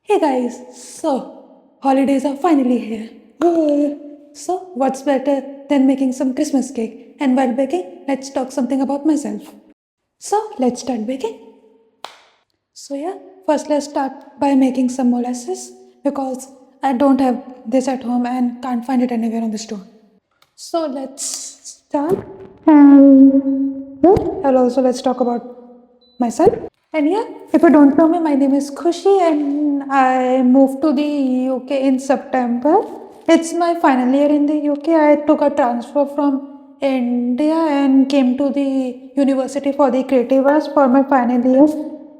Hey guys, so holidays are finally here. So, what's better than making some Christmas cake? And while baking, let's talk something about myself. So, let's start baking. So, yeah, first let's start by making some molasses because I don't have this at home and can't find it anywhere on the store. So, let's start. And also, let's talk about myself. And yeah, if you don't know me, my name is Khushi and I moved to the UK in September. It's my final year in the UK. I took a transfer from India and came to the university for the creative arts for my final year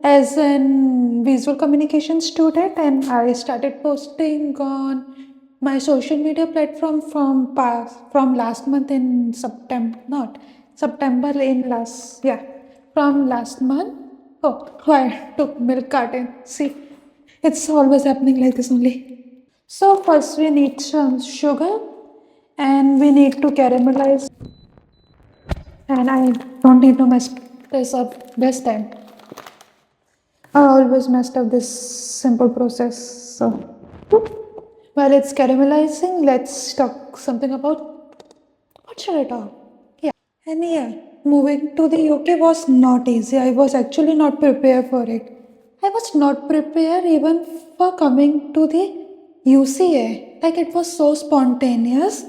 as an visual communication student, and I started posting on my social media platform from last month in September, not September in last, yeah, from last month. Oh, I took milk carton. See, it's always happening like this only. So first we need some sugar and we need to caramelize, and I don't need to mess this up this time. I always messed up this simple process. So while it's caramelizing, let's talk something about what should I talk? Yeah. And yeah, moving to the UK was not easy. I was actually not prepared for it. I was not prepared even for coming to the UCA. Like it was so spontaneous.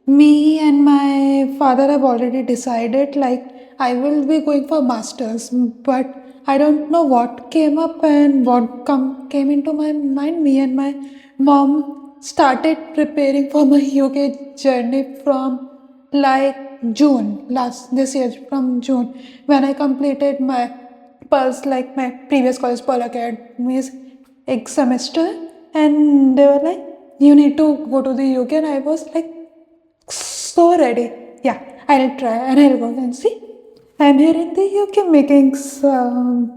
Me and my father have already decided like I will be going for masters, but I don't know what came up and what came into my mind. Me and my mom started preparing for my UK journey from like June last this year, from June when I completed my Pulse, like my previous college, Pearl Academy's semester, and they were like, "You need to go to the UK," and I was like, so ready. Yeah, I'll try and I'll go and see. I'm here in the UK making some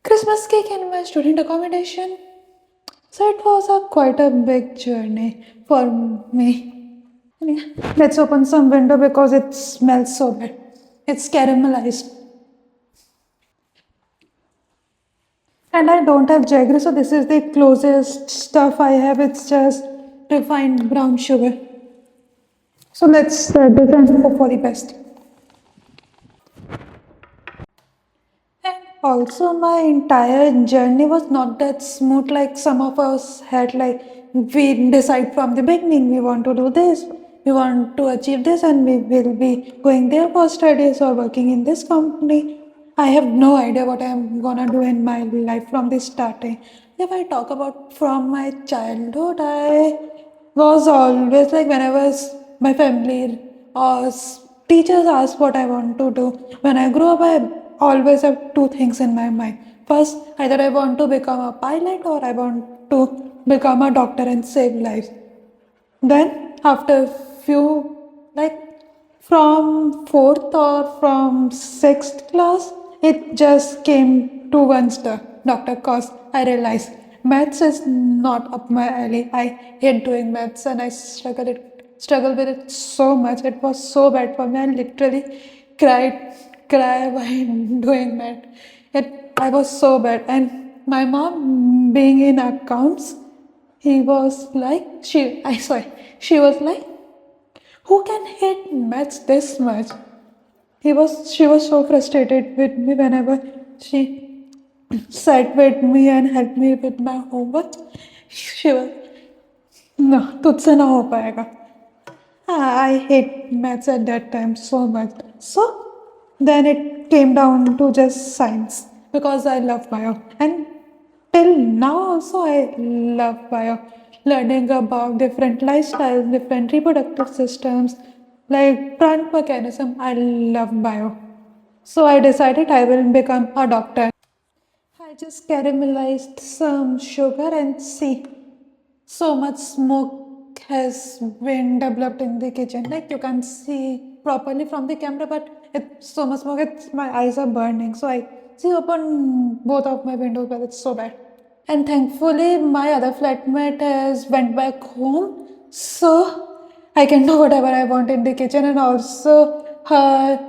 Christmas cake in my student accommodation. So it was quite a big journey for me. Yeah. Let's open some window because it smells so bad. It's caramelized. And I don't have jaggery, so this is the closest stuff I have. It's just refined brown sugar. So let's set this and hope for the best. And also, my entire journey was not that smooth like some of us had. Like, we decide from the beginning we want to do this, we want to achieve this, and we will be going there for studies or working in this company. I have no idea what I'm gonna do in my life from the starting. If I talk about from my childhood, I was always like whenever my family or teachers ask what I want to do when I grow up, I always have two things in my mind. First, either I want to become a pilot or I want to become a doctor and save lives. Then after few, like from fourth or from sixth class, it just came to one star doctor cause I realized maths is not up my alley. I hate doing maths and I struggle with it so much. It was so bad for me. I literally cry while doing math. I was so bad, and my mom being in accounts, he was like, she was like, who can hate maths this much? She was so frustrated with me whenever she sat with me and helped me with my homework. She was, no, तुझसे ना हो पाएगा. I hate maths at that time so much. So then it came down to just science because I love bio. And till now also I love bio. Learning about different lifestyles, different reproductive systems, like plant mechanism. I love bio. So I decided I will become a doctor. I just caramelized some sugar and see so much smoke has been developed in the kitchen. Like you can see properly from the camera, but it's so much smoke. My eyes are burning. So I see open both of my windows, but it's so bad. And thankfully, my other flatmate has went back home, so I can do whatever I want in the kitchen. And also, her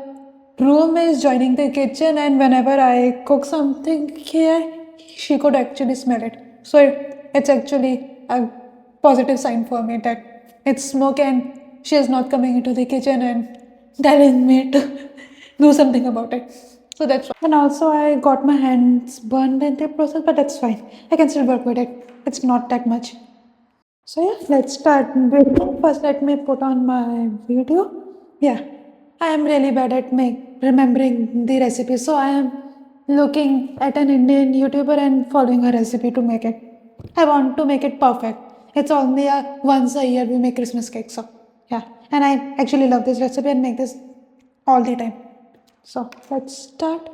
room is joining the kitchen, and whenever I cook something here, she could actually smell it. So it's actually a positive sign for me that it's smoke and she is not coming into the kitchen and telling me to do something about it. So that's fine. And also I got my hands burned in the process, but that's fine. I can still work with it. It's not that much. So yeah, let's start with first. Let me put on my video. Yeah, I am really bad at remembering the recipe. So I am looking at an Indian YouTuber and following her recipe to make it. I want to make it perfect. It's only once a year we make Christmas cake. So yeah, and I actually love this recipe and make this all the time. So let's start.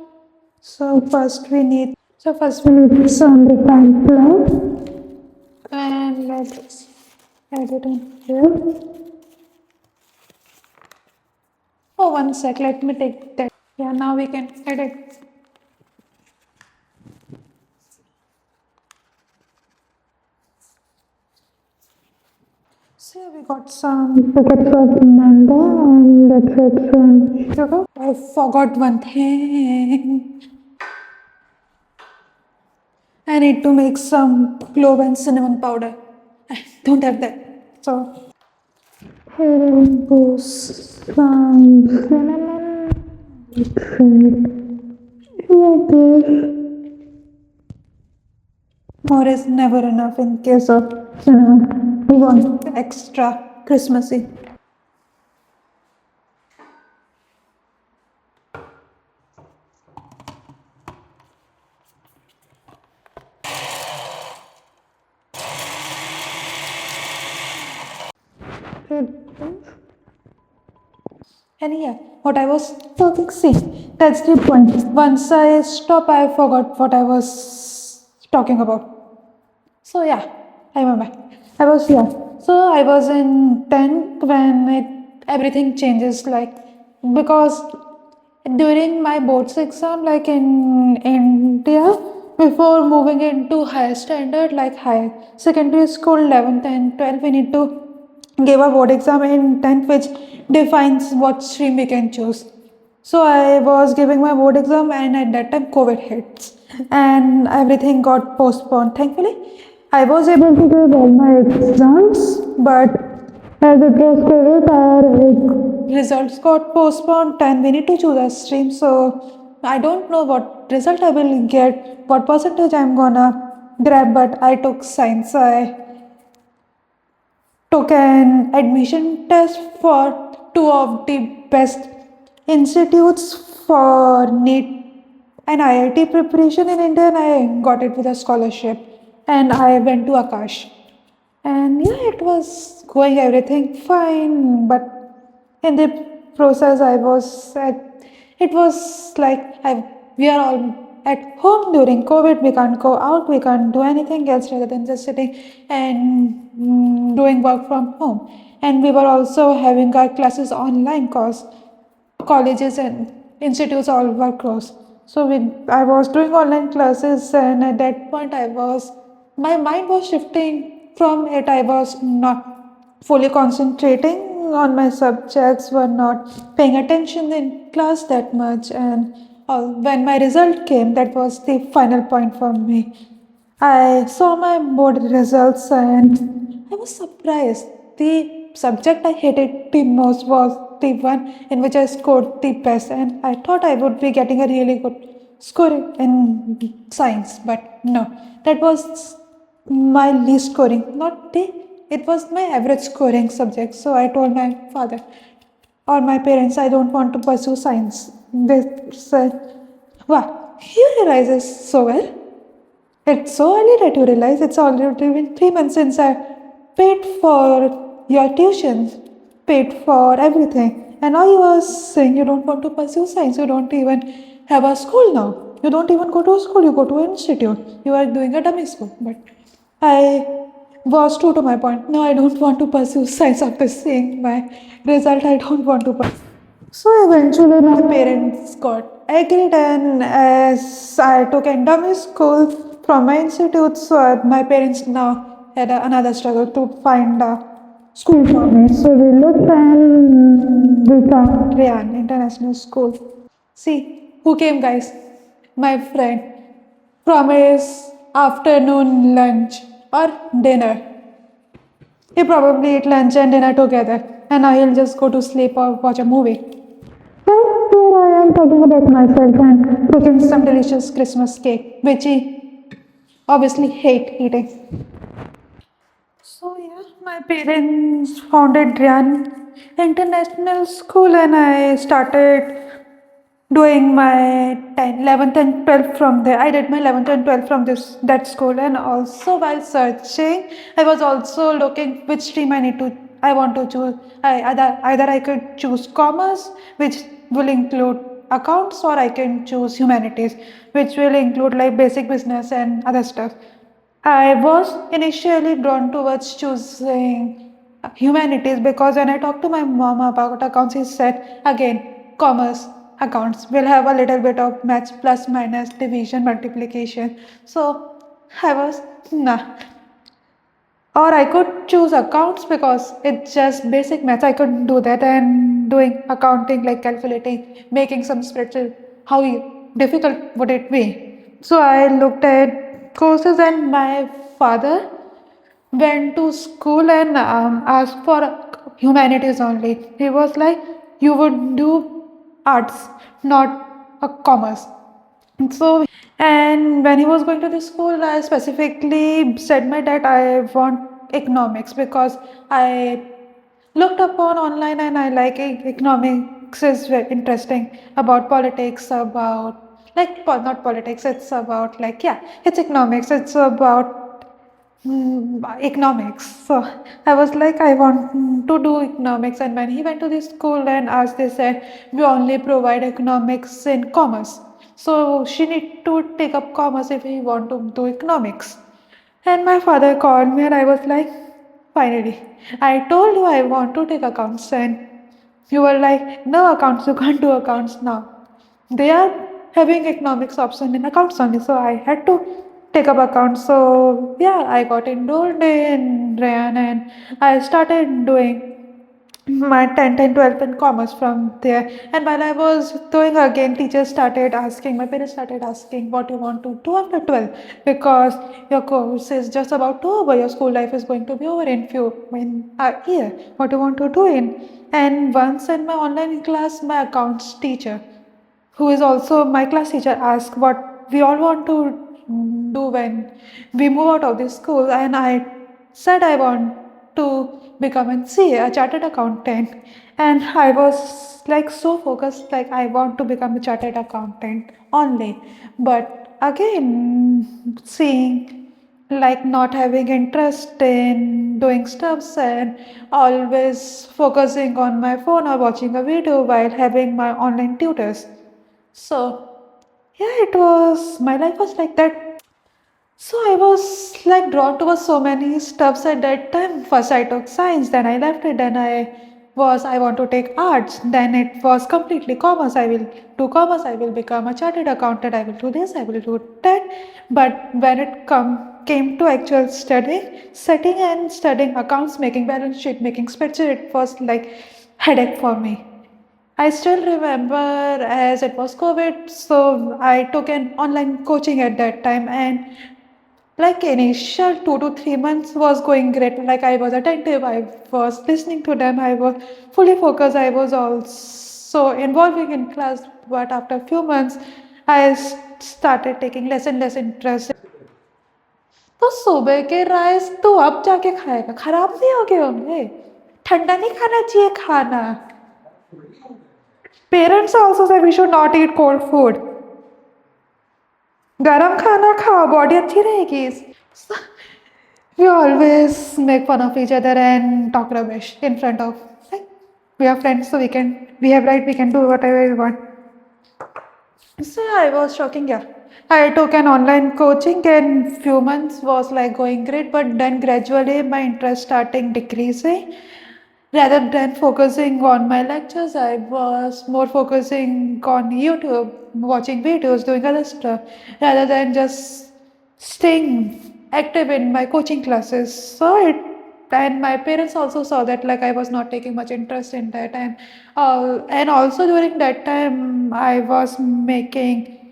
So first we need some refined flour. And let's add it in here. Oh, one sec. Let me take that. Yeah, now we can add it. So we got some packets of mango and let's add some sugar. I forgot one thing. I need to make some clove and cinnamon powder. I don't have that. So here goes some cinnamon. Like this. More is never enough in case of cinnamon. We want extra Christmassy. And yeah, what I was talking, see, that's the point. Once I stop, I forgot what I was talking about. So yeah, I remember. I was yeah. So I was in 10th when everything changes, like, because during my boards exam, like in India, before moving into higher standard, like high secondary school, 11th and 12th, we need to give a board exam in 10th, which defines what stream we can choose. So I was giving my board exam, and at that time, COVID hits, and everything got postponed. Thankfully, I was able to give all my exams, but as it was COVID, our results got postponed, and we need to choose a stream. So I don't know what result I will get, what percentage I'm gonna grab, but I took science. I took an admission test for two of the best institutes for NEET and IIT preparation in India, and I got it with a scholarship. And I went to Akash. And yeah, it was going everything fine, but in the process, it was like we are all at home during COVID. We can't go out, we can't do anything else rather than just sitting and doing work from home. And we were also having our classes online because colleges and institutes all were closed. So I was doing online classes, and at that point, my mind was shifting from it. I was not fully concentrating on my subjects, were not paying attention in class that much, and when my result came, that was the final point for me. I saw my board results and I was surprised. The subject I hated the most was the one in which I scored the best, and I thought I would be getting a really good score in science, but no, that was my least scoring, not the, it was my average scoring subject. So I told my father or my parents, I don't want to pursue science. They said, wow, you realize this so well. It's so early that you realize it's already been 3 months since I paid for your tuitions, paid for everything. And now you are saying you don't want to pursue science, you don't even have a school now. You don't even go to a school, you go to an institute. You are doing a dummy school. But I was true to my point. No, I don't want to pursue science after seeing my result. I don't want to pursue. So eventually, my parents got agreed, and as I took endowment school from my institute, so my parents now had another struggle to find a school for me. So we looked and we found Ryan International School. See who came, guys? My friend promised afternoon lunch or dinner. He probably eat lunch and dinner together, and I'll just go to sleep or watch a movie. So here I am talking about myself and cooking some delicious Christmas cake, which he obviously hate eating. So yeah, my parents founded Ryan International School, and I started doing my 10, 11th and 12th from there. I did my 11th and 12th from this that school, and also while searching, I was also looking which stream I want to choose. Either I could choose commerce, which will include accounts, or I can choose humanities, which will include like basic business and other stuff. I was initially drawn towards choosing humanities because when I talked to my mom about accounts, she said again, commerce accounts will have a little bit of maths plus minus division multiplication. So I was nah. Or I could choose accounts because it's just basic maths. I could do that and doing accounting like calculating, making some spreadsheet. How difficult would it be? So I looked at courses and my father went to school and asked for humanities only. He was like, you would do arts, not a commerce. So, and when he was going to the school, I specifically said my dad I want economics because I looked upon online and I like economics is very interesting about politics, about like not politics, it's about like yeah, it's economics, it's about economics. So I was like, I want to do economics. And when he went to the school and asked, they said, we only provide economics in commerce. So she need to take up commerce if he want to do economics. And my father called me and I was like, finally, I told you I want to take accounts. And you were like, no accounts, you can't do accounts now. They are having economics option in accounts only. So I had to take up accounts. So yeah, I got enrolled in Rayan and I started doing my 10th and 12th in commerce from there. And while I was doing again, teachers started asking, my parents started asking what you want to do after 12 because your course is just about to over, your school life is going to be over in a year. What do you want to do in? And once in my online class, my accounts teacher who is also my class teacher, asked what we all want to do when we move out of this school. And I said I want to become a CA, a chartered accountant. And I was like so focused, like I want to become a chartered accountant only. But again, seeing like not having interest in doing stuffs and always focusing on my phone or watching a video while having my online tutors. So, yeah, it was my life was like that. So I was like drawn towards so many stuffs at that time. First I took science, then I left it, then I want to take arts, then it was completely commerce. I will do commerce, I will become a chartered accountant, I will do this, I will do that. But when it came to actual studying, setting and studying accounts, making balance sheet, making spreadsheet, it was like headache for me. I still remember as it was COVID, so I took an online coaching at that time, and like initial 2 to 3 months was going great. Like I was attentive, I was listening to them, I was fully focused, I was also involving in class. But after a few months, I started taking less and less interest. तो सुबह के rice तो अब जाके खाएगा, खराब नहीं हो गए होंगे? ठंडा नहीं खाना चाहिए खाना. Parents also say we should not eat cold food. गरम खाना खाओ, बॉडी अच्छी रहेगी. We always make fun of each other and talk rubbish in front of. Like, we are friends, so we have right, we can do whatever we want. So I was shocking, yeah. I took an online coaching and few months was like going great, but then gradually my interest starting decreasing. Rather than focusing on my lectures, I was more focusing on YouTube, watching videos, doing other stuff, rather than just staying active in my coaching classes. So it and my parents also saw that like I was not taking much interest in that, and also during that time I was making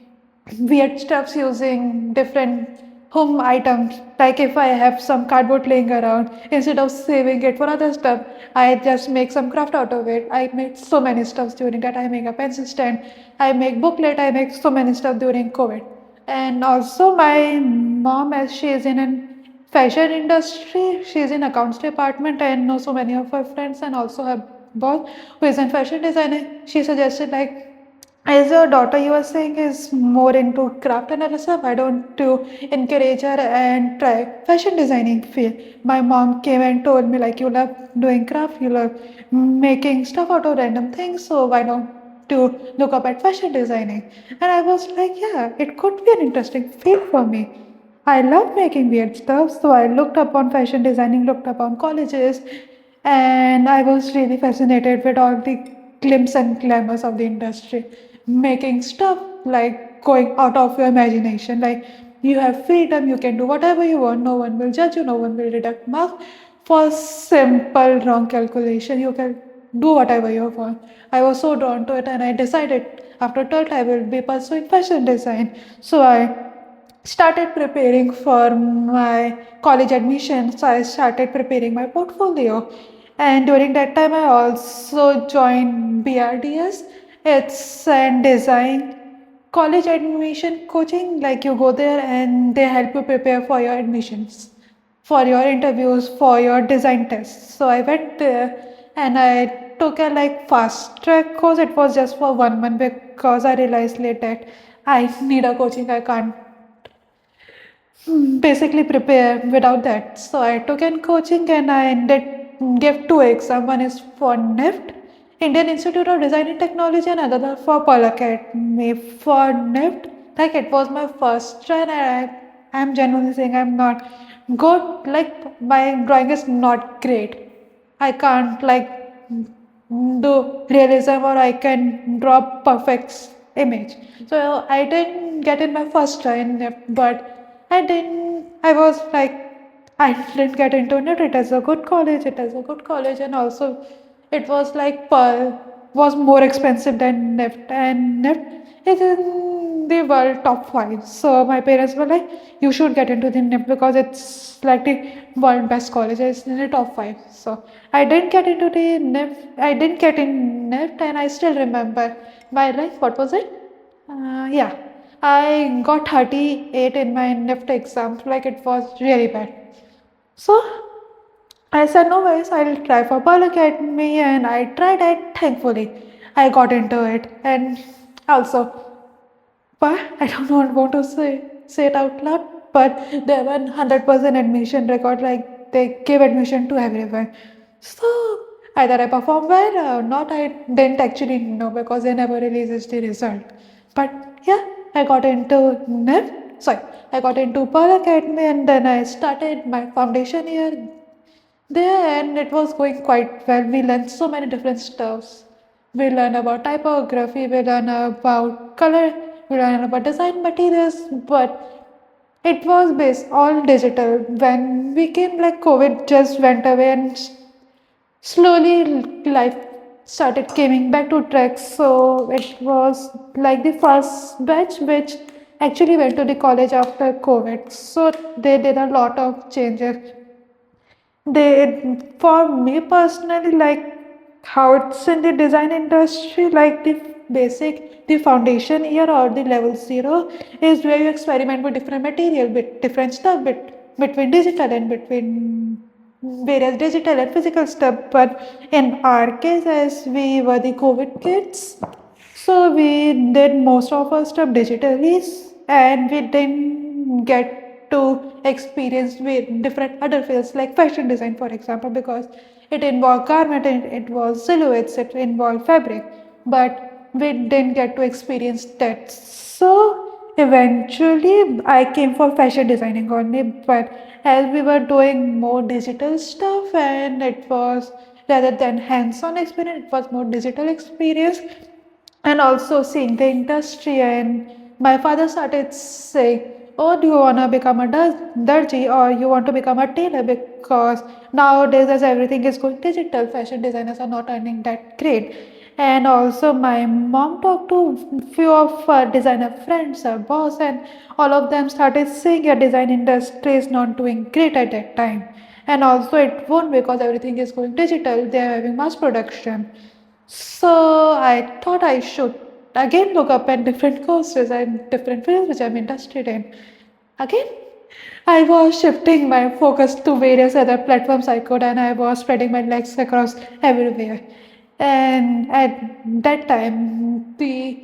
weird stuffs using different home items. Like if I have some cardboard laying around, instead of saving it for other stuff, I just make some craft out of it. I made so many stuffs during that. I make a pencil stand, I make booklet, I make so many stuff during COVID. And also my mom, as she is in an fashion industry, she's in accounts department. I know so many of her friends and also her boss who is in fashion designer. She suggested like, as your daughter, you were saying, is more into craft and other stuff, why don't you encourage her and try fashion designing field? My mom came and told me like, you love doing craft, you love making stuff out of random things, so why don't you look up at fashion designing? And I was like, yeah, it could be an interesting field for me. I love making weird stuff, so I looked up on fashion designing, looked up on colleges, and I was really fascinated with all the glimpses and glamours of the industry. Making stuff like going out of your imagination, like you have freedom, you can do whatever you want, no one will judge you, no one will deduct marks. For simple wrong calculation, you can do whatever you want. I was so drawn to it, and I decided after 12th I will be pursuing fashion design. So I started preparing for my college admission. So I started preparing my portfolio. And during that time, I also joined BRDS. It's an design college admission coaching. Like you go there and they help you prepare for your admissions, for your interviews, for your design tests. So I went there and I took a like fast track course. It was just for 1 month because I realized late that I need a coaching. I can't basically prepare without that. So I took in coaching and I did give two exams. One is for NIFT, Indian Institute of Design and Technology, and another for Pearl Academy. For NIFT, like it was my first try, and I am genuinely saying I'm not good. Like my drawing is not great. I can't like do realism or I can draw perfect image. So I didn't get in my first try in NIFT, but I was like, I didn't get into it. It is a good college. It is a good college. And also, it was like Pearl was more expensive than NIFT. And NIFT is in the world top 5. So my parents were like, you should get into the NIFT because it's like the world best college. It's in the top 5. So I didn't get into the NIFT. I didn't get in NIFT, and I still remember my life. What was it? Yeah, I got 38 in my NIFT exam, like it was really bad. So I said, no worries, I'll try for Pearl Academy, and I tried it. Thankfully, I got into it, and also, but I don't want to say it out loud. But they were 100% admission record, like they gave admission to everyone. So either I performed well or not, I didn't actually know because they never released the result. But yeah, I got into NIF. Sorry, I got into Pearl Academy, and then I started my foundation year there, and it was going quite well. We learned so many different stuffs. We learned about typography, we learned about color, we learned about design materials, but it was based all digital. When we came, like COVID just went away, and slowly life started coming back to track. So it was like the first batch which actually went to the college after COVID. So they did a lot of changes. They, for me personally, like how it's in the design industry, like the basic, the foundation year or the level 0 is where you experiment with different material, with different stuff, between digital and between various digital and physical stuff. But in our case, as we were the COVID kids, so we did most of our stuff digitally, and we didn't get to experience with different other fields like fashion design, for example, because it involved garment, and it was silhouettes, it involved fabric, but we didn't get to experience that. So eventually, I came for fashion designing only, but as we were doing more digital stuff, and it was rather than hands-on experience, it was more digital experience, and also seeing the industry. And my father started saying, oh, do you want to become a darji, or you want to become a tailor? Because nowadays, as everything is going digital, fashion designers are not earning that great. And also my mom talked to few of her designer friends, her boss, and all of them started saying your design industry is not doing great at that time. And also it won't because everything is going digital, they are having mass production. So I thought I should again look up at different courses and different fields which I'm interested in. Again, I was shifting my focus to various other platforms I could, and I was spreading my legs across everywhere. And at that time, the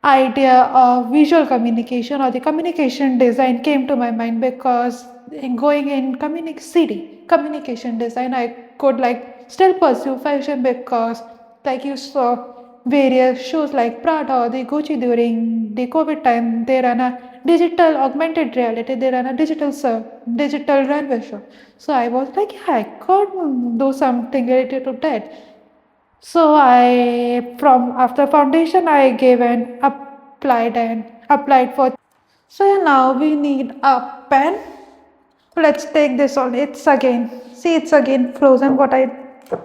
idea of visual communication or the communication design came to my mind because in going in communication design, I could like still pursue fashion because like you saw various shows like Prada or the Gucci during the COVID time, they run a digital augmented reality, they run a digital runway show. So I was like, yeah, I could do something related to that. So I from after foundation I gave an applied for. So yeah, now we need a pen. Let's take this on. It's again. See, it's again frozen. What I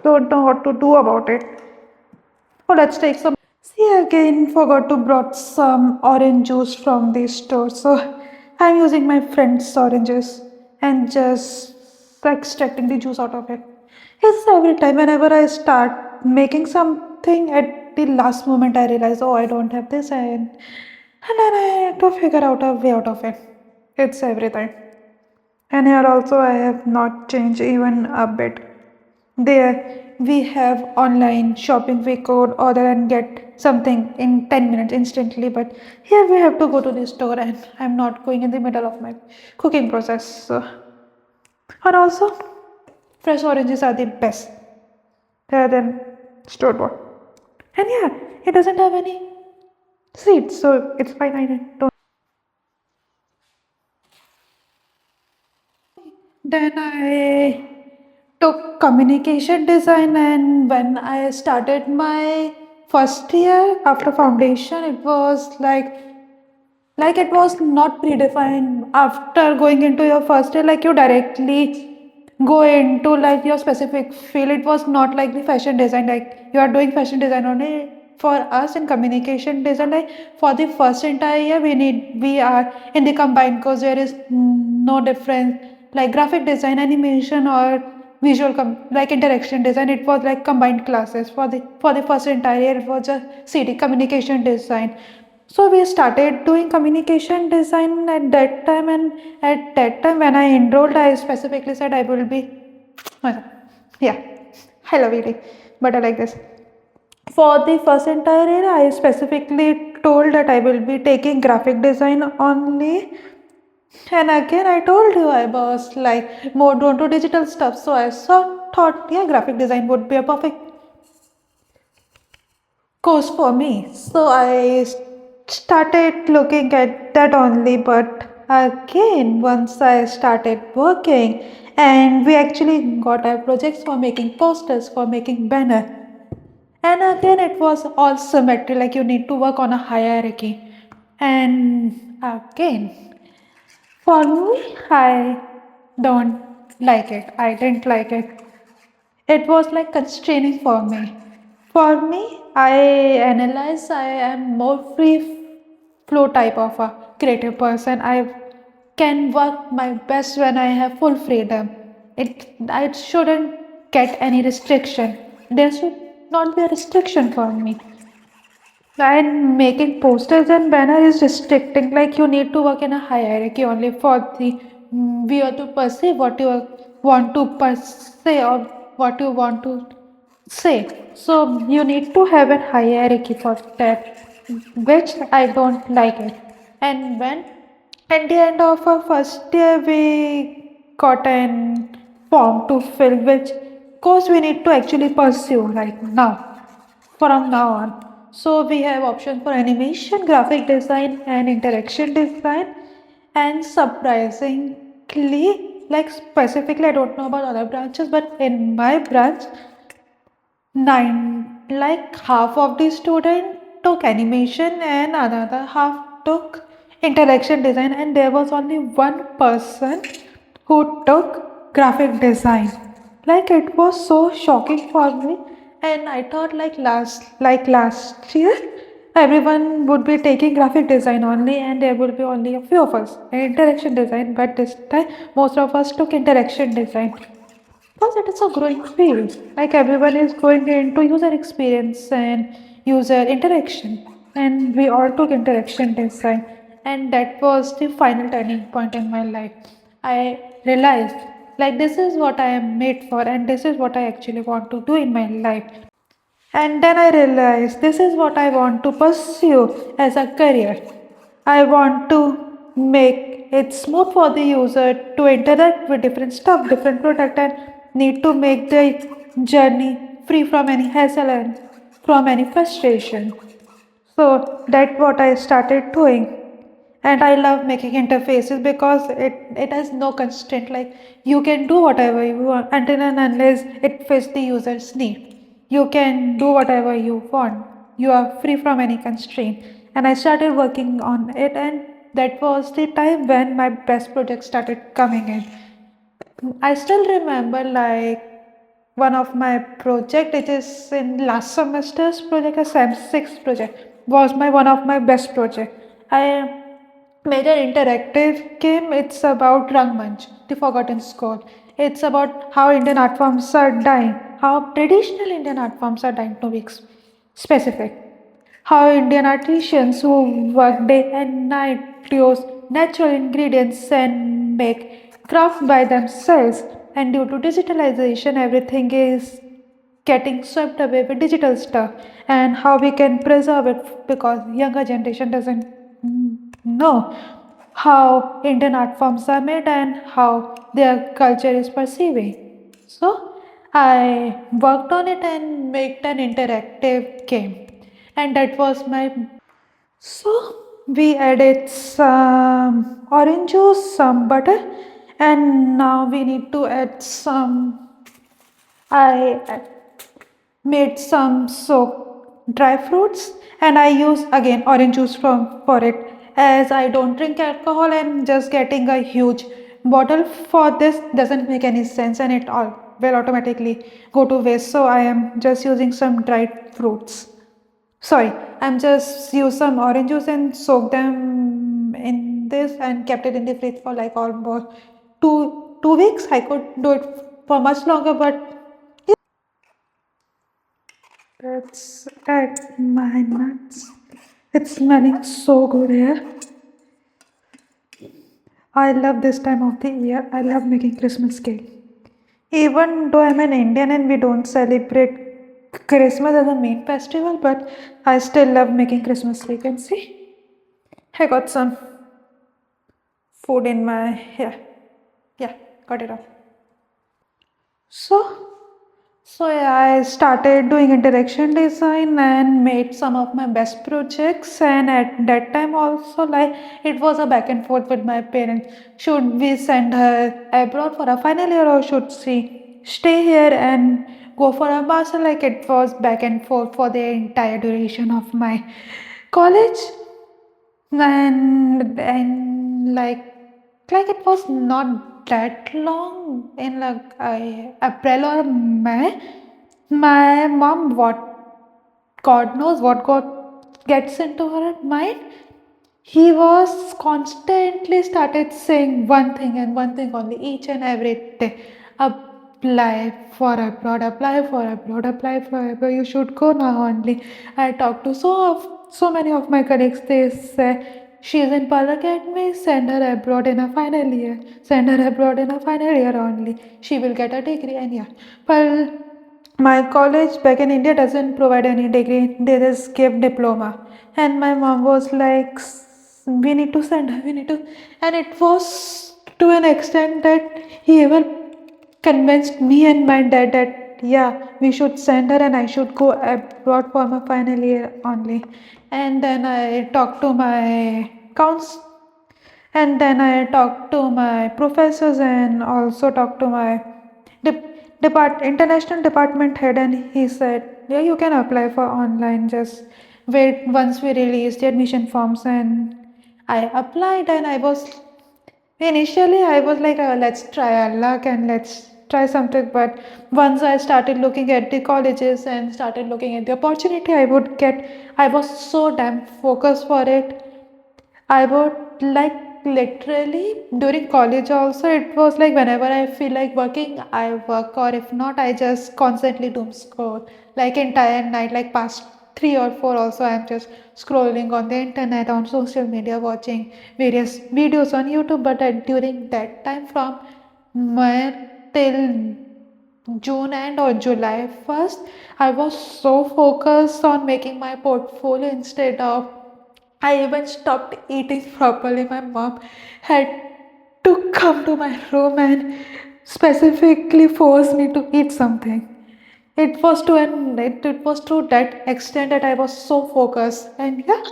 don't know what to do about it. Oh, let's take some. See, again forgot to brought some orange juice from the store. So I'm using my friend's oranges and just extracting the juice out of it. It's every time whenever I start making something at the last moment I realize, oh, I don't have this and then I have to figure out a way out of it. It's everything. And here also I have not changed even a bit. There we have online shopping, we could order and get something in 10 minutes instantly, but here we have to go to the store and I'm not going in the middle of my cooking process. So. And also, fresh oranges are the best rather than store bought. And yeah, it doesn't have any seeds, so it's fine. I don't. Then I took communication design, and when I started my first year after foundation, it was like it was not predefined after going into your first year, like you directly go into like your specific field. It was not like the fashion design, like you are doing fashion design only. For us in communication design, like for the first entire year we are in the combined course. There is no difference like graphic design, animation, or like interaction design. It was like combined classes for the first entire year. It was a cd communication design. So we started doing communication design at that time, and at that time when I enrolled, I specifically said I will be, yeah, I love eating, but I like this. For the first entire year, I specifically told that I will be taking graphic design only. And again, I told you I was like more drawn to digital stuff, so I thought, yeah, graphic design would be a perfect course for me. So I started looking at that only, but again, once I started working, and we actually got our projects for making posters, for making banner. And again, it was all symmetry, like you need to work on a hierarchy. And again, for me, I don't like it. I didn't like it. It was like constraining for me. For me, I analyze I am more free flow type of a creative person. I can work my best when I have full freedom. I shouldn't get any restriction. There should not be a restriction for me. And making posters and banner is restricting. Like you need to work in a hierarchy only for the viewer to perceive what you want to say or what you want to say. So you need to have a hierarchy for that, which I don't like it. And when at the end of our first year we got an form to fill, which course we need to actually pursue right now from now on. So we have options for animation, graphic design, and interaction design. And surprisingly, like specifically, I don't know about other branches, but in my branch, like half of the student took animation and another half took interaction design, and there was only one person who took graphic design. Like it was so shocking for me And I thought like last year, everyone would be taking graphic design only, and there would be only a few of us in interaction design. But this time, most of us took interaction design because it is a growing field. Like everyone is going into user experience and user interaction, and we all took interaction design, and that was the final turning point in my life. I realized like this is what I am made for, and this is what I actually want to do in my life. And then I realized this is what I want to pursue as a career. I want to make it smooth for the user to interact with different stuff, different product, and need to make the journey free from any hassle and from any frustration. So that's what I started doing. And I love making interfaces because it has no constraint. Like you can do whatever you want until and unless it fits the user's need. You can do whatever you want. You are free from any constraint. And I started working on it, and that was the time when my best project started coming in. I still remember like one of my project, it is in last semester's project, a SEM 6 project, was my one of my best project. I made an interactive game. It's about Rangmanch, the Forgotten Scroll. It's about how Indian art forms are dying, how traditional Indian art forms are dying, to be specific. How Indian artisans who work day and night to use natural ingredients and make craft by themselves. And due to digitalization, everything is getting swept away with digital stuff, and how we can preserve it because younger generation doesn't know how Indian art forms are made and how their culture is perceiving. So I worked on it and made an interactive game, and that was my. So we added some orange juice, some butter, and now we need to add some. I made some soaked dry fruits, and I use again orange juice from for it, as I don't drink alcohol, and just getting a huge bottle for this doesn't make any sense, and it all will automatically go to waste. So I am just using some dried fruits. Sorry, I'm just use some orange juice and soak them in this and kept it in the fridge for like almost two weeks. I could do it for much longer, but let's add my nuts. It's smelling so good here. I love this time of the year. I love making Christmas cake. Even though I'm an Indian and we don't celebrate Christmas as a main festival, but I still love making Christmas cake. And see, I got some food in my yeah, got it up. So So yeah, I started doing interaction design and made some of my best projects. And at that time also, like it was a back and forth with my parents. Should we send her abroad for a final year, or should she stay here and go for a master? Like it was back and forth for the entire duration of my college. And like it was not that long, in like April or May. My mom, what God knows what God gets into her mind, he was constantly started saying one thing and one thing only each and every day. Apply for abroad, apply for abroad, apply for abroad. You should go now only. I talked to so many of my colleagues. They say she's in Pearl Academy, send her abroad in a final year. Send her abroad in a final year only. She will get a degree, and yeah. Well, my college back in India doesn't provide any degree, they just give diploma. And my mom was like, we need to send her, we need to. And it was to an extent that he ever convinced me and my dad that, yeah, we should send her and I should go abroad for my final year only. And then I talked to my counsel, and then I talked to my professors and also talked to my international department head, and he said, yeah, you can apply for online. Just wait once we release the admission forms. And I applied, and I was initially I was like, let's try our luck and let's try something. But once I started looking at the colleges and started looking at the opportunity I would get, I was so damn focused for it. I would like literally during college also, it was like whenever I feel like working, I work, or if not, I just constantly doom scroll. Like entire night, like past 3 or 4 also, I'm just scrolling on the internet, on social media, watching various videos on YouTube. But during that time from May till June end or July 1st, I was so focused on making my portfolio instead of I even stopped eating properly. My mom had to come to my room and specifically force me to eat something. It was to that extent that I was so focused. And yeah,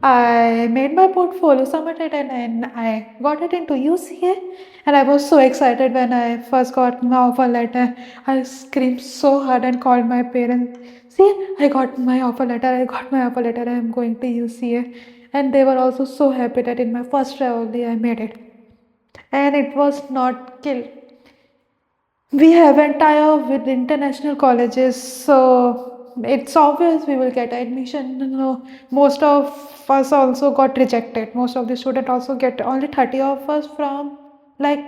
I made my portfolio, submitted it, and I got it into UCA. And I was so excited when I first got my offer letter. I screamed so hard and called my parents. See, I got my offer letter. I got my offer letter. I am going to UCA. And they were also so happy that in my first try only I made it. And it was not killed. We haven't tied up with international colleges, so it's obvious we will get admission. No, most of us also got rejected. Most of the students also get only 30 of us from like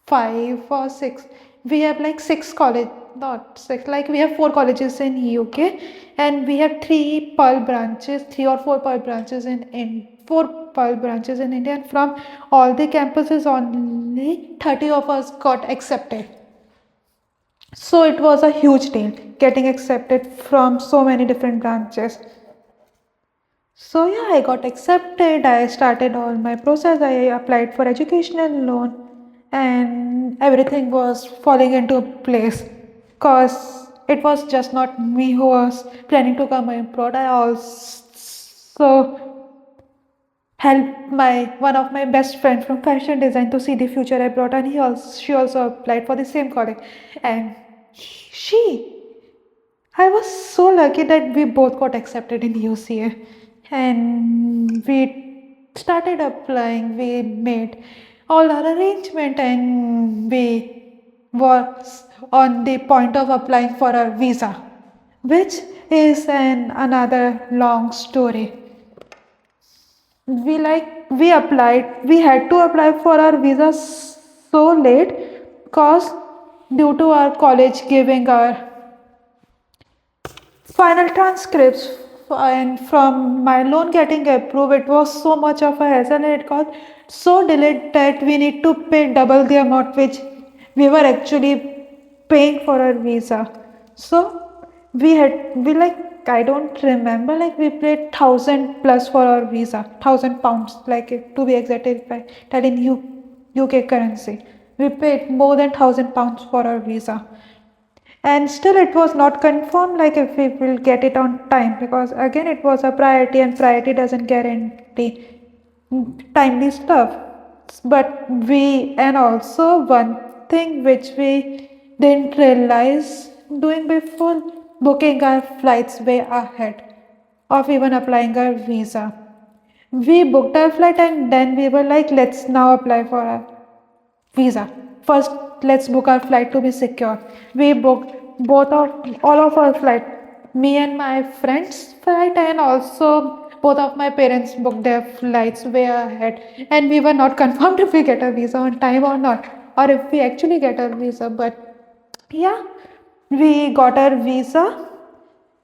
5 or 6. We have like 6 college, not six. Like we have 4 colleges in UK, and we have 3 Pearl branches, 3 or 4 Pearl branches in 4 Pearl branches in India. And from all the campuses, only 30 of us got accepted. So it was a huge deal getting accepted from so many different branches. So yeah, I got accepted. I started all my process. I applied for educational loan and everything was falling into place because it was just not me who was planning to come abroad. I also helped my one of my best friend from fashion design to see the future abroad, and she also applied for the same college, and she I was so lucky that we both got accepted in UCA, and we started applying. We made all our arrangement and we was on the point of applying for our visa, which is an another long story. We had to apply for our visa so late because due to our college giving our final transcripts and from my loan getting approved, it was so much of a hassle and it got so delayed that we need to pay double the amount which we were actually paying for our visa. So we like I don't remember, like we paid 1,000 plus for our visa, 1,000 pounds, like to be exact, if I tell in UK currency, we paid more than 1,000 pounds for our visa, and still it was not confirmed like if we will get it on time, because again it was a priority and priority doesn't guarantee timely stuff. But we, and also one thing which we didn't realize doing before, booking our flights way ahead of even applying our visa. We booked our flight and then we were like, let's now apply for a visa. First, let's book our flight to be secure. We booked all of our flight, me and my friend's flight, and also both of my parents booked their flights way ahead. And we were not confirmed if we get a visa on time or not, or if we actually get a visa. But yeah, we got our visa.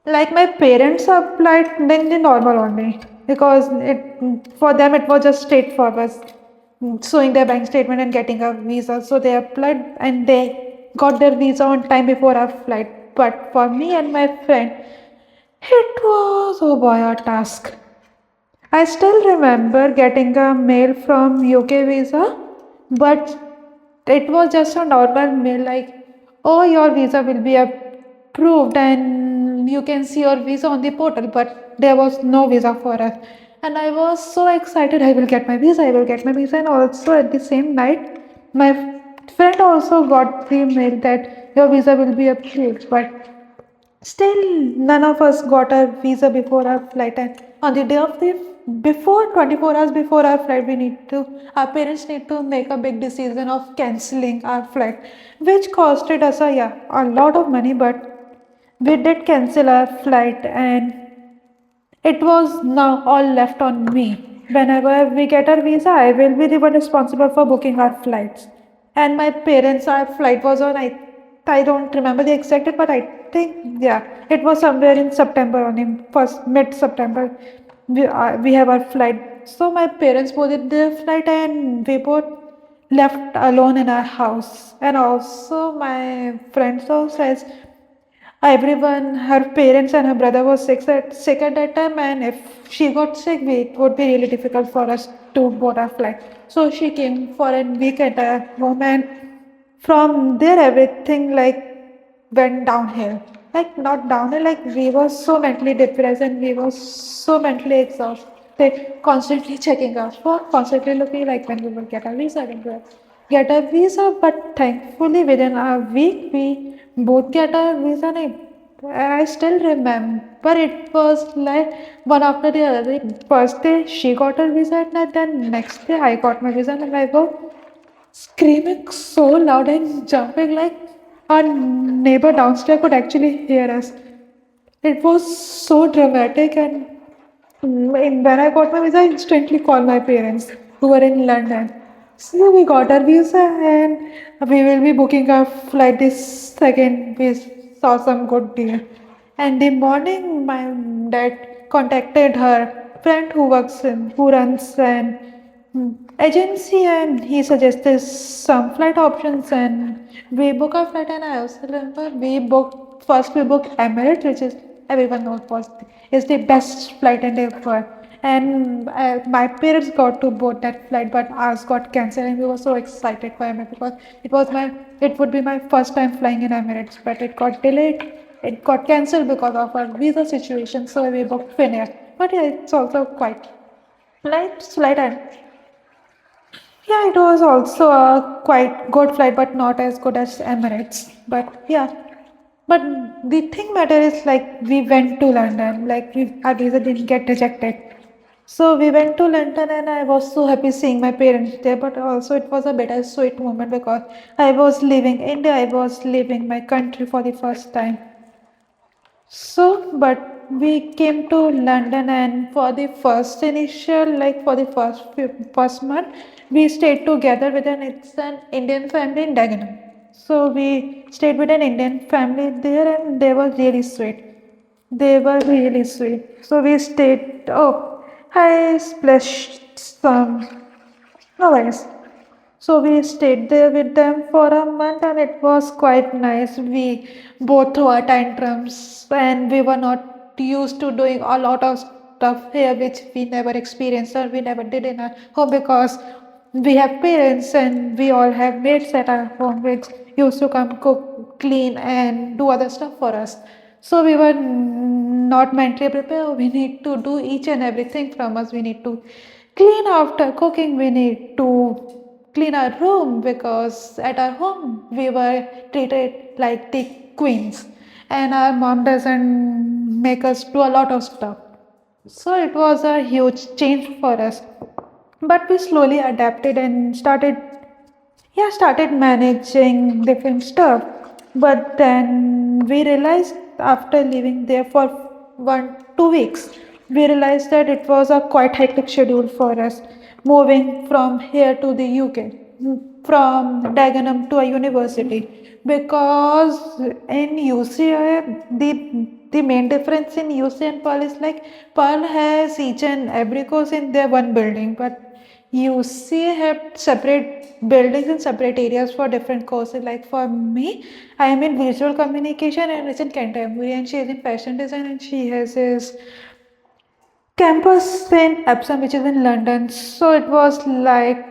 Like my parents applied in the normal only, because it for them it was just straightforward, showing their bank statement and getting a visa. So they applied and they got their visa on time before our flight. But for me and my friend, it was, oh boy, a task. I still remember getting a mail from UK visa, but it was just a normal mail like, oh, your visa will be approved and you can see your visa on the portal, but there was no visa for us. And I was so excited, I will get my visa, I will get my visa. And also at the same night, my friend also got the mail that your visa will be approved, but still, none of us got our visa before our flight. And on the day of the before 24 hours before our flight, our parents need to make a big decision of canceling our flight, which costed us a lot of money, but we did cancel our flight, and it was now all left on me. Whenever we get our visa, I will be the one responsible for booking our flights. And my parents, our flight was on, I don't remember the exact date, but I think, yeah, it was somewhere in September, only first mid September. We have our flight. So my parents boarded their flight, and we both left alone in our house. And also, my friend's house says everyone, her parents and her brother was sick at that time, and if she got sick, it would be really difficult for us to board our flight. So she came for a week at our home, and from there, everything like went downhill. Like not downhill, like we were so mentally depressed and we were so mentally exhausted, constantly checking our phone, constantly looking like when we will get a visa, when we will get a visa. But thankfully, within a week, we both get a visa. And I still remember it was like one after the other. The first day she got her visa, and then next day I got my visa, and I was screaming so loud and jumping like our neighbor downstairs could actually hear us. It was so dramatic, and when I got my visa, I instantly called my parents who were in London. So we got our visa, and we will be booking our flight this second. We saw some good deal. And the morning, my dad contacted her friend who runs an agency, and he suggested some flight options, and we booked our flight. And I also remember we booked Emirates, which is everyone knows was is the best flight in the world. And my parents got to board that flight, but ours got cancelled, and we were so excited for Emirates because it would be my first time flying in Emirates, but it got delayed. It got cancelled because of our visa situation, so we booked Finnair. But yeah, it's also quite light flight, and yeah, it was also a quite good flight, but not as good as Emirates. But yeah, but the thing matter is like we went to London, like our visa didn't get rejected. So we went to London, and I was so happy seeing my parents there. But also it was a bittersweet moment because I was leaving India, I was leaving my country for the first time. So, but we came to London, and for the first initial, like for the first month, we stayed together with an Indian family in Dagenham. So we stayed with an Indian family there, and they were really sweet. They were really sweet. So we stayed. Oh, I splashed some. No worries. So we stayed there with them for a month, and it was quite nice. We both threw our tantrums, and we were not used to doing a lot of stuff here which we never experienced or we never did in our home because we have parents and we all have maids at our home which used to come cook, clean, and do other stuff for us. So we were not mentally prepared. We need to do each and everything from us. We need to clean after cooking. We need to clean our room because at our home we were treated like the queens, and our mom doesn't make us do a lot of stuff. So it was a huge change for us. But we slowly adapted and started managing different stuff. But then we realized after living there for 1 2 weeks, we realized that it was a quite hectic schedule for us moving from here to the UK, from Dagenham to a university, because in UCI the main difference in UC and Pearl is like Pearl has each and every course in their one building, but UC have separate buildings and separate areas for different courses. Like for me, I am in visual communication and it's in contemporary, and she is in fashion design, and she has his campus in Epsom, which is in London. So it was like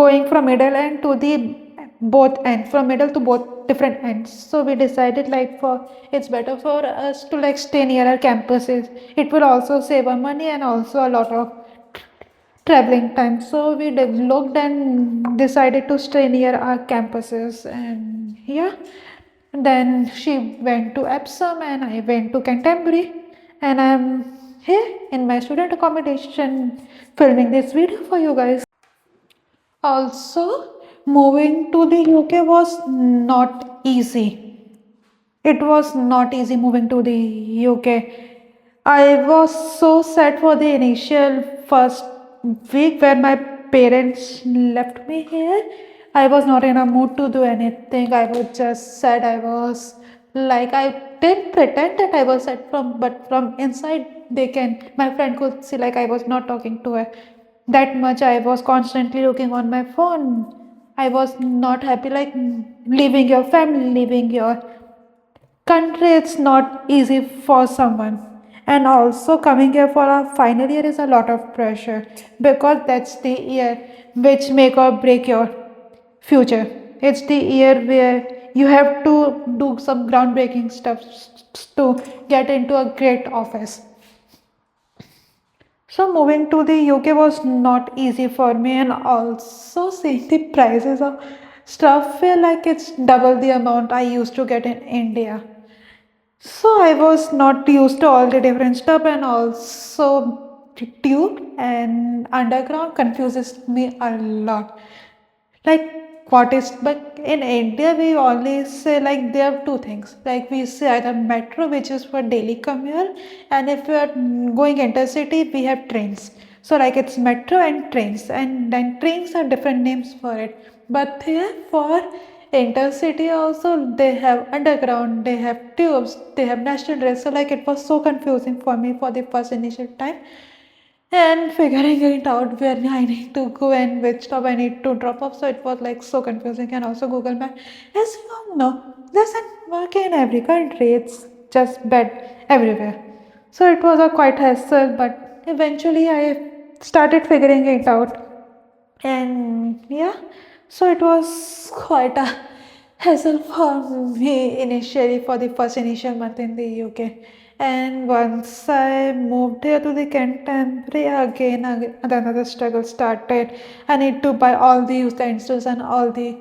going from middle end to the both end, from middle to both different ends. So we decided like for it's better for us to like stay near our campuses. It will also save our money and also a lot of traveling time. So we looked and decided to stay near our campuses, and yeah. Then she went to Epsom and I went to Canterbury, and here in my student accommodation filming this video for you guys. Also, moving to the UK was not easy. It was not easy moving to the UK. I was so sad for the initial first week when my parents left me here. I was not in a mood to do anything. I was just sad. I was like, I didn't pretend that I was sad but from inside my friend could see like I was not talking to her that much. I was constantly looking on my phone. I was not happy, like leaving your family, leaving your country. It's not easy for someone, and also coming here for a final year is a lot of pressure because that's the year which make or break your future. It's the year where you have to do some groundbreaking stuff to get into a great office. So moving to the UK was not easy for me, and also seeing the prices of stuff feel like it's double the amount I used to get in India. So I was not used to all the different stuff, and also tube and underground confuses me a lot. Like what is, but in India we always say like there are two things. Like we say either metro, which is for daily commute, and if we are going intercity, we have trains. So like it's metro and trains, and then trains are different names for it. But here for intercity also they have underground, they have tubes, they have national rail. So like it was so confusing for me for the first initial time, and figuring it out where I need to go and which stop I need to drop off. So it was like so confusing. And also Google Map, as you all know, doesn't work in every country. It's just bad everywhere. So it was a quite hassle, but eventually I started figuring it out. And yeah, so it was quite a hassle for me initially for the first initial month in the UK. And once I moved here to the contemporary, again another struggle started. I need to buy all the utensils and all the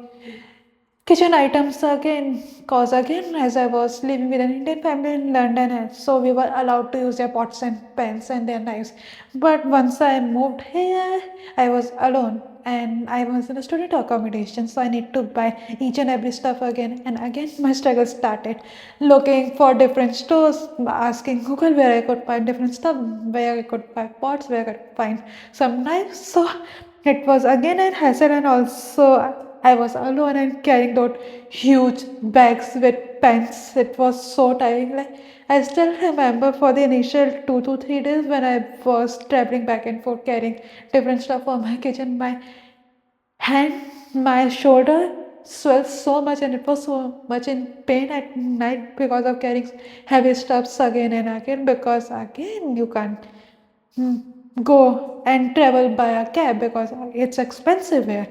kitchen items again, cause again as I was living with an Indian family in London, and so we were allowed to use their pots and pans and their knives. But once I moved here, I was alone and I was in a student accommodation, so I need to buy each and every stuff again. And again my struggle started, looking for different stores, asking Google where I could find different stuff, where I could buy pots, where I could find some knives. So it was again a hassle, and also I was alone and carrying those huge bags with pens. It was so tiring. Like I still remember for the initial 2 to 3 days when I was traveling back and forth carrying different stuff for my kitchen, my hand, my shoulder swelled so much, and it was so much in pain at night because of carrying heavy stuffs again and again, because again you can't go and travel by a cab because it's expensive here.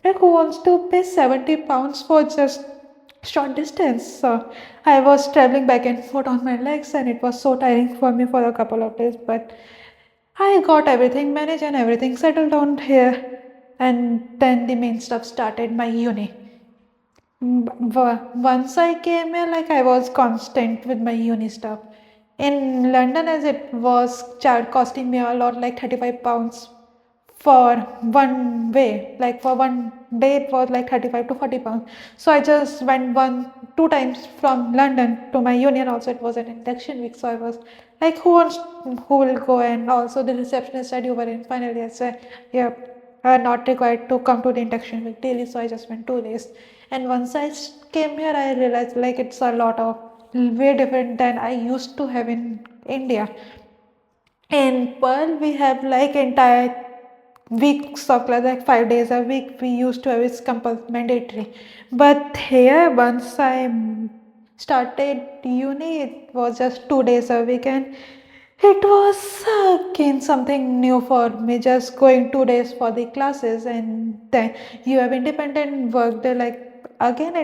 Like who wants to pay £70 for just short distance? So I was traveling back and forth on my legs, and it was so tiring for me for a couple of days. But I got everything managed and everything settled down here. And then the main stuff started, my uni. Once I came here, like I was constant with my uni stuff. In London, as it was costing me a lot, like £35 for one way. Like for one day, it was like 35 to £40. So I just went 2 times from London to my uni, and also it was an induction week. So I was like, who will go? And also the receptionist said you were in final year. So yeah, are not required to come to the induction week daily. So I just went 2 days. And once I came here, I realized like it's a lot of way different than I used to have in India. In Pearl, we have like entire weeks of class, like 5 days a week. We used to have it's compulsory mandatory. But here, once I started uni, it was just 2 days a week, and it was again something new for me. Just going 2 days for the classes, and then you have independent work day. Like again,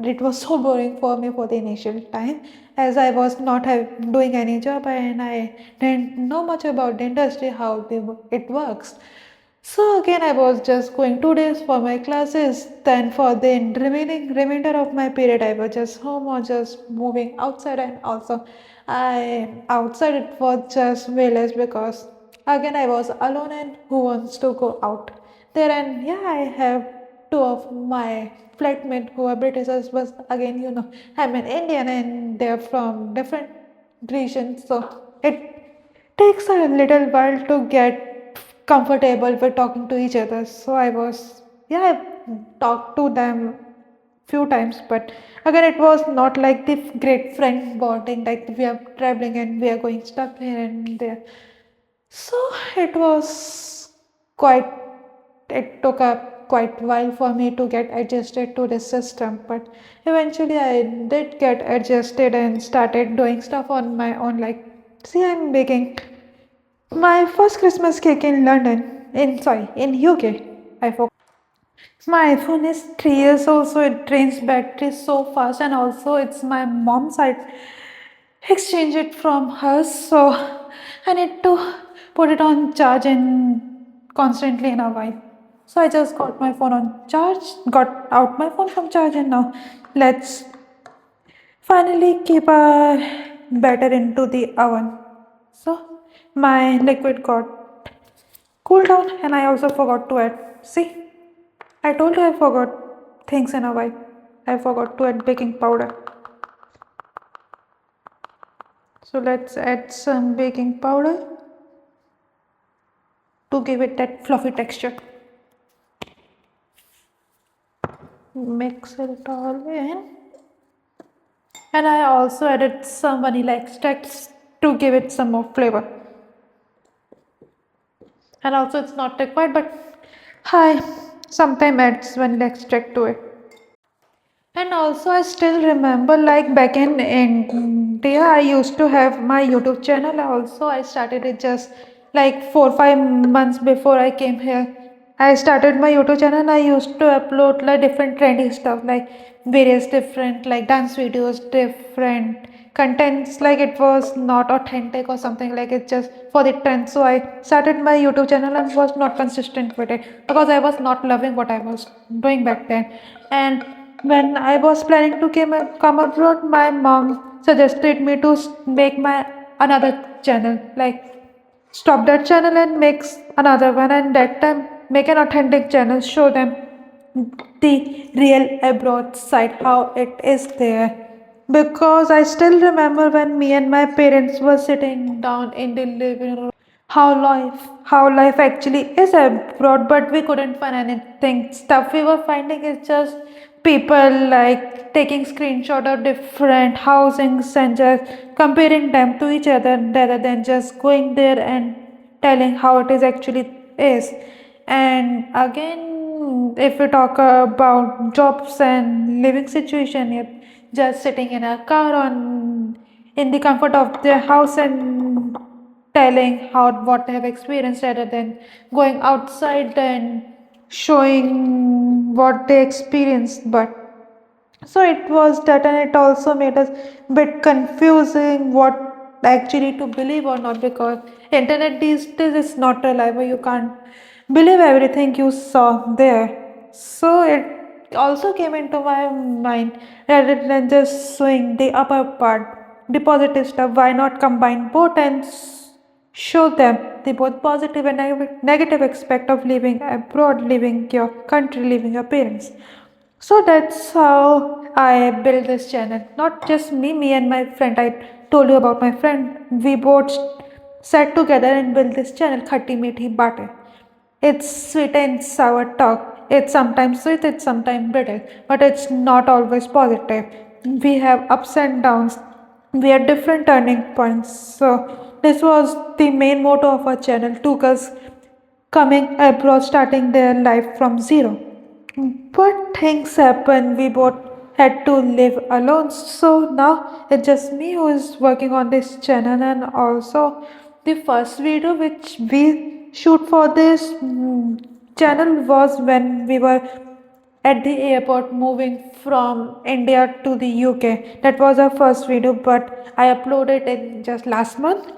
it was so boring for me for the initial time, as I was not doing any job and I didn't know much about the industry, how it works. So again, I was just going 2 days for my classes. Then for the remainder of my period, I was just home or just moving outside, and also I outside it was just way less because again I was alone and who wants to go out there? And yeah, I have two of my flatmates who are Britishers, but again, I'm an Indian and they're from different regions, so it takes a little while to get comfortable with talking to each other. So I talked to them few times, but again, it was not like the great friend bonding, like we are traveling and we are going stuff here and there. So it was quite, it took a quite while for me to get adjusted to this system, but eventually I did get adjusted and started doing stuff on my own. Like, see, I'm baking my first Christmas cake in London, in UK. I forgot. My iPhone is 3 years old, so it drains battery so fast, and also it's my mom's side exchange it from hers, so I need to put it on charge and constantly in a while. So I just got my phone on charge, got out my phone from charge, and now let's finally keep our batter into the oven. So my liquid got cooled down, and I also forgot to add. See, I told you I forgot things in a while. I forgot to add baking powder. So let's add some baking powder to give it that fluffy texture. Mix it all in. And I also added some vanilla extracts to give it some more flavor. And also it's not required, but I sometimes adds vanilla extract to it. And also, I still remember like back in India, I used to have my YouTube channel. Also, I started it just like 4 5 months before I came here. I started my YouTube channel. I used to upload like different trendy stuff, like various different like dance videos, different contents. Like it was not authentic or something, like it's just for the trend. So I started my YouTube channel and was not consistent with it because I was not loving what I was doing back then. And when I was planning to come abroad, my mom suggested me to make my another channel, like stop that channel and make another one, and that time make an authentic channel, show them the real abroad side, how it is there. Because I still remember when me and my parents were sitting down in the living room, how life actually is abroad, but we couldn't find anything. Stuff we were finding is just people like taking screenshot of different housings and just comparing them to each other rather than just going there and telling how it is actually is. And again, if we talk about jobs and living situation, yep, just sitting in a car on in the comfort of their house and telling how what they have experienced rather than going outside and showing what they experienced. But so it was that, and it also made us bit confusing what actually to believe or not, because internet these days is not reliable. You can't believe everything you saw there. So it also came into my mind, rather than just showing the upper part, the positive stuff, why not combine both and show them the both positive and negative aspect of living abroad, leaving your country, leaving your parents. So that's how I built this channel. Not just me and my friend. I told you about my friend. We both sat together and built this channel, Khatti Meethi Baate. It's sweet and sour talk. It's sometimes sweet, it's sometimes bitter, but it's not always positive. We have ups and downs. We had different turning points. So this was the main motto of our channel. Took us coming abroad, starting their life from zero. But things happen, we both had to live alone. So now it's just me who is working on this channel, and also the first video which we shoot for this channel was when we were at the airport moving from India to the UK. That was our first video, but I uploaded it just last month.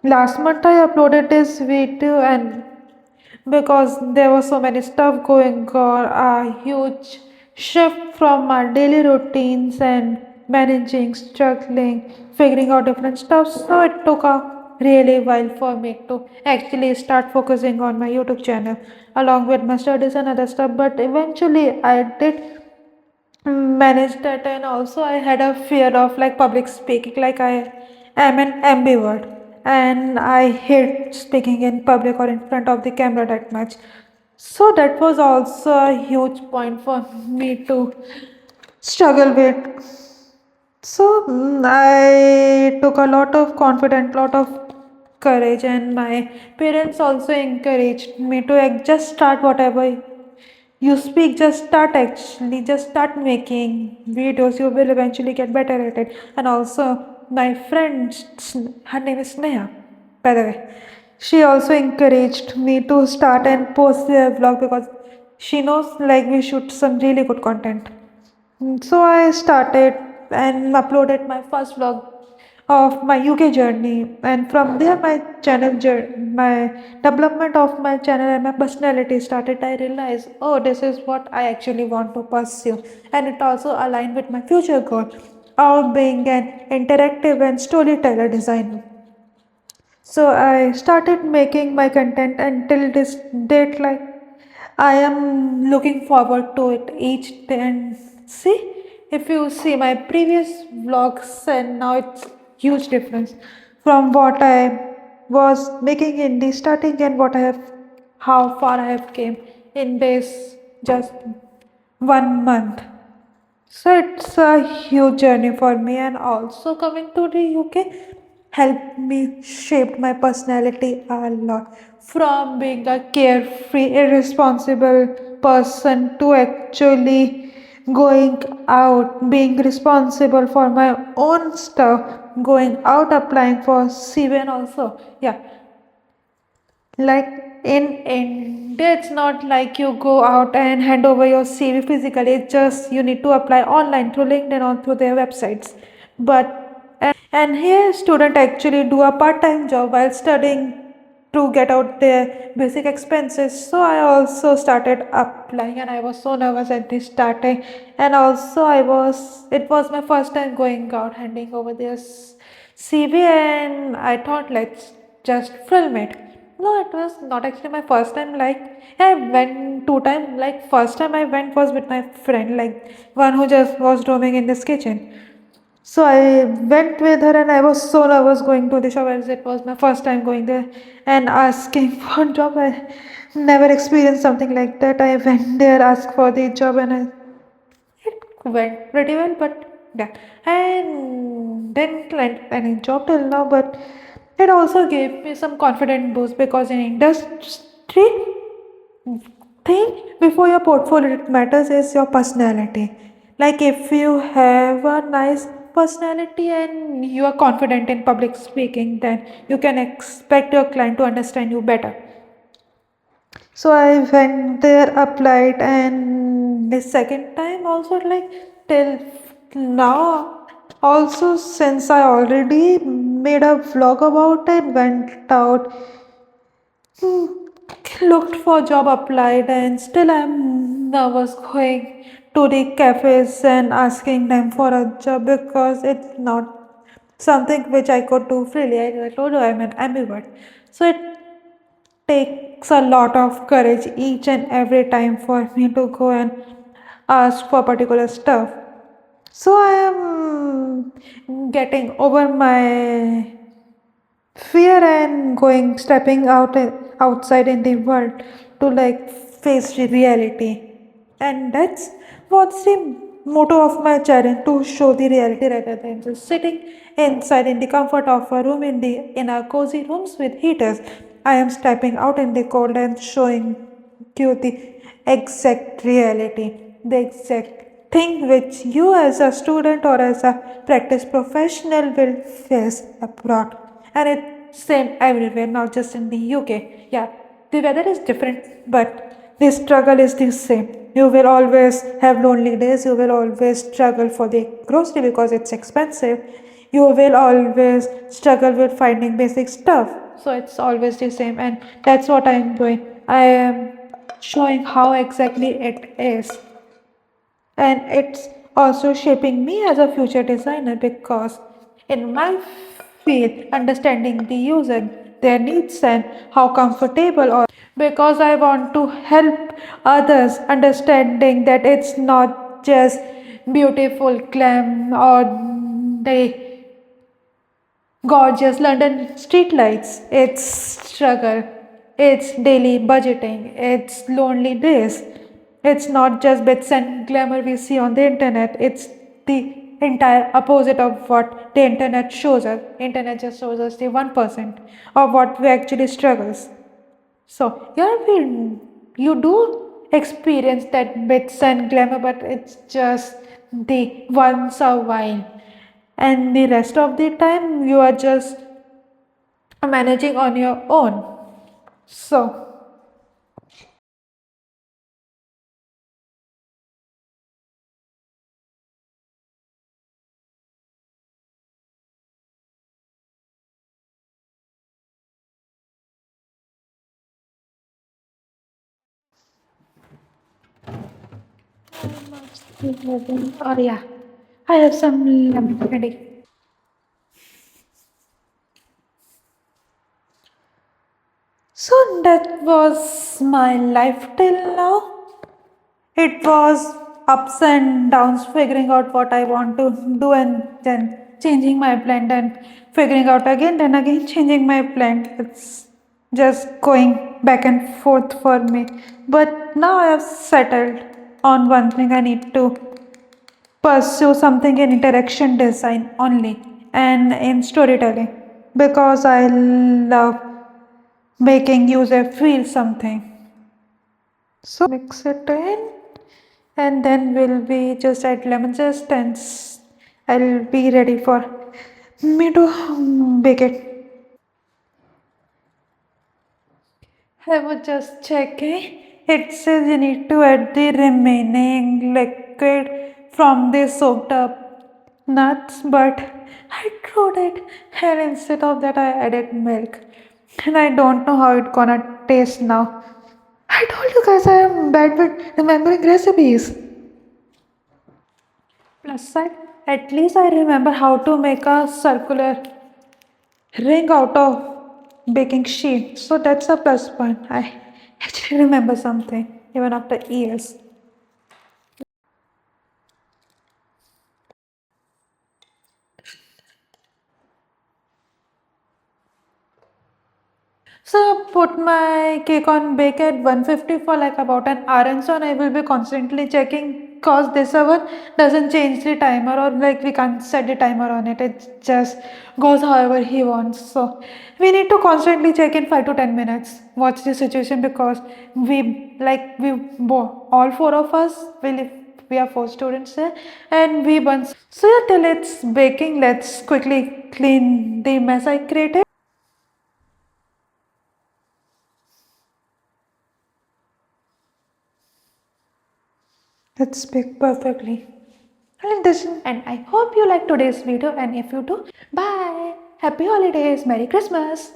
Last month I uploaded this video, and because there was so many stuff going on, a huge shift from our daily routines and managing, struggling, figuring out different stuff. So it took a really while for me to actually start focusing on my YouTube channel along with my studies and other stuff. But eventually I did manage that, and also I had a fear of like public speaking. Like I am an ambivert and I hate speaking in public or in front of the camera that much. So that was also a huge point for me to struggle with. So I took a lot of confidence, lot of courage, and my parents also encouraged me to like, just start whatever you speak. Just start, actually, just start making videos. You will eventually get better at it. And also, my friend, her name is Sneha, by the way. She also encouraged me to start and post a vlog because she knows like we shoot some really good content. So I started and uploaded my first vlog of my UK journey, and from there my my development of my channel and my personality started. I realized, oh, this is what I actually want to pursue, and it also aligned with my future goal of being an interactive and storyteller designer. So I started making my content until this date. Like I am looking forward to it each day. And see, if you see my previous vlogs and now, it's huge difference from what I was making in the starting and what I have, how far I have came in this just 1 month. So it's a huge journey for me, and also coming to the UK helped me shape my personality a lot. From being a carefree, irresponsible person to actually going out, being responsible for my own stuff, going out, applying for CV, and also, yeah, like in India, it's not like you go out and hand over your CV physically. It's just you need to apply online through LinkedIn or through their websites. But and here students actually do a part-time job while studying to get out their basic expenses. So I also started applying, and I was so nervous at the starting. And also it was my first time going out, handing over this CV, and I thought, let's just film it. No, it was not actually my first time. Like I went 2 times. Like first time I went was with my friend, like one who just was roaming in this kitchen. So I went with her, and I was so nervous going to the shop as it was my first time going there and asking for a job. I never experienced something like that. I went there, asked for the job, and it went pretty well. But yeah, and didn't land any job till now. But it also gave me some confident boost because in industry, thing before your portfolio, it matters is your personality. Like if you have a nice personality and you are confident in public speaking, then you can expect your client to understand you better. So I went there, applied, and the second time also, like till now, also since I already made a vlog about it, went out, looked for job, applied, and still I'm nervous going to the cafes and asking them for a job because it's not something which I could do freely. I told you I'm an ambivert. So it takes a lot of courage each and every time for me to go and ask for particular stuff. So I am getting over my fear and going stepping outside in the world to like face the reality. And that's what's the motto of my challenge, to show the reality rather than just sitting inside in the comfort of a room in our cozy rooms with heaters. I am stepping out in the cold and showing you the exact reality, the exact thing which you as a student or as a practice professional will face abroad. And it's same everywhere, not just in the UK. Yeah, the weather is different, but the struggle is the same. You will always have lonely days. You will always struggle for the grocery because it's expensive. You will always struggle with finding basic stuff. So it's always the same, and that's what I'm doing. I am showing how exactly it is. And it's also shaping me as a future designer because in my field, understanding the user, their needs, and how comfortable or because I want to help others understanding that it's not just beautiful glam or the gorgeous London streetlights. It's struggle. It's daily budgeting. It's lonely days. It's not just bits and glamour we see on the internet. It's the entire opposite of what the internet shows us. Internet just shows us the 1% of what we actually struggles. So you do experience that bits and glamour, but it's just the once a while. And the rest of the time you are just managing on your own. So oh yeah, I have some lemon ready. So that was my life till now. It was ups and downs, figuring out what I want to do and then changing my plan and figuring out again, then again changing my plan. It's just going back and forth for me. But now I have settled on one thing. I need to pursue something in interaction design only and in storytelling because I love making user feel something. So mix it in and then we'll be just add lemon zest and I'll be ready for me to bake it. I was just checking. It says you need to add the remaining liquid from the soaked up nuts, but I tried it and instead of that I added milk. And I don't know how it gonna taste now. I told you guys I am bad with remembering recipes. Plus side, at least I remember how to make a circular ring out of baking sheet. So that's a plus point. I actually remember something even after years. So put my cake on bake at 150 for like about an hour and so on. I will be constantly checking cause this oven doesn't change the timer or like we can't set the timer on it. It just goes however he wants. So we need to constantly check in 5 to 10 minutes. Watch the situation because all four of us we are four students there and we burn. So yeah, till it's baking, let's quickly clean the mess I created. That's big perfectly. And I hope you like today's video and if you do, bye. Happy holidays. Merry Christmas.